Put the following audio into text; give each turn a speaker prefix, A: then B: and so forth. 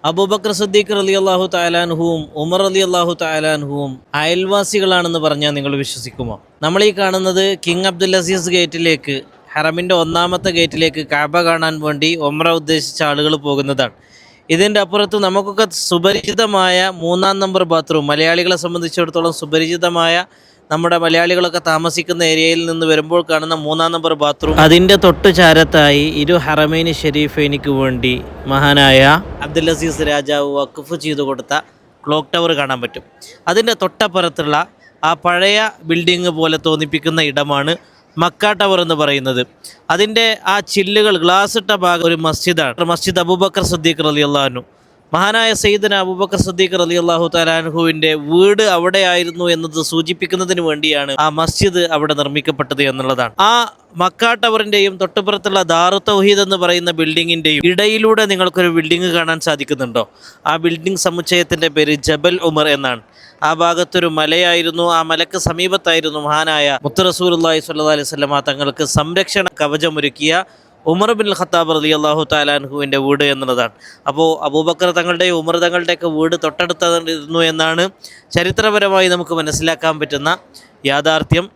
A: അബൂബക്കർ സിദ്ദീഖ് റളിയല്ലാഹു തആല അൻഹുവും ഉമർ റളിയല്ലാഹു തആല അൻഹുവും അയൽവാസികളാണെന്ന് പറഞ്ഞാൽ നിങ്ങൾ വിശ്വസിക്കുമോ? നമ്മൾ ഈ കാണുന്നത് കിങ് അബ്ദുൽ അസീസ് ഗേറ്റിലേക്ക്, ഹറമിൻ്റെ ഒന്നാമത്തെ ഗേറ്റിലേക്ക് കഅബ കാണാൻ വേണ്ടി ഉംറ ഉദ്ദേശിച്ച ആളുകൾ പോകുന്നതാണ്. ഇതിൻ്റെ അപ്പുറത്ത് നമുക്കൊക്കെ സുപരിചിതമായ മൂന്നാം നമ്പർ ബാത്റൂം, മലയാളികളെ സംബന്ധിച്ചിടത്തോളം സുപരിചിതമായ, നമ്മുടെ മലയാളികളൊക്കെ താമസിക്കുന്ന ഏരിയയിൽ നിന്ന് വരുമ്പോൾ കാണുന്ന മൂന്നാം നമ്പർ ബാത്റൂം, അതിൻ്റെ തൊട്ട് ചാരത്തായി ഇരു ഹറമൈനി ഷെരീഫൈനിക്ക് വേണ്ടി മഹാനായ അബ്ദുൽ അസീസ് രാജാവ് വഖഫ് ചെയ്തു കൊടുത്ത ക്ലോക്ക് ടവർ കാണാൻ പറ്റും. അതിൻ്റെ തൊട്ടപ്പുറത്തുള്ള ആ പഴയ ബിൽഡിങ് പോലെ തോന്നിപ്പിക്കുന്ന ഇടമാണ് മക്ക ടവർ എന്ന് പറയുന്നത്. അതിൻ്റെ ആ ചില്ലുകൾ, ഗ്ലാസ് ഇട്ട ഭാഗം ഒരു മസ്ജിദാണ്, മസ്ജിദ് അബൂബക്കർ സിദ്ദീഖ് റളിയല്ലാഹു അൻഹു. മഹാനായ സയ്യിദന അബൂബക്കർ സിദ്ദീഖ് റളിയല്ലാഹു തആല അൻഹുവിൻ്റെ വീട് അവിടെയായിരുന്നു എന്നത് സൂചിപ്പിക്കുന്നതിന് വേണ്ടിയാണ് ആ മസ്ജിദ് അവിടെ നിർമ്മിക്കപ്പെട്ടത് എന്നുള്ളതാണ്. ആ മക്ക ടവറിൻ്റെയും തൊട്ടുപുറത്തുള്ള ദാറു തൗഹീദ് എന്ന് പറയുന്ന ബിൽഡിങ്ങിൻ്റെയും ഇടയിലൂടെ നിങ്ങൾക്കൊരു ബിൽഡിംഗ് കാണാൻ സാധിക്കുന്നുണ്ടോ? ആ ബിൽഡിംഗ് സമുച്ചയത്തിൻ്റെ പേര് ജബൽ ഉമർ എന്നാണ്. ആ ഭാഗത്തൊരു മലയായിരുന്നു. ആ മലക്ക് സമീപത്തായിരുന്നു മഹാനായ മുത്ത് റസൂലുള്ളാഹി സ്വല്ലല്ലാഹു അലൈഹി വസല്ലമ തങ്ങൾക്ക് സംരക്ഷണ കവചമൊരുക്കിയ ഉമർ ബിൻ ഖത്താബ് റളിയല്ലാഹു തആല അൻഹുവിൻ്റെ വീട് എന്നുള്ളതാണ്. അപ്പോൾ അബൂബക്കർ തങ്ങളുടെയും ഉമർ തങ്ങളുടെയൊക്കെ വീട് തൊട്ടടുത്തായിരുന്നു എന്നാണ് ചരിത്രപരമായി നമുക്ക് മനസ്സിലാക്കാൻ പറ്റുന്ന യാഥാർത്ഥ്യം.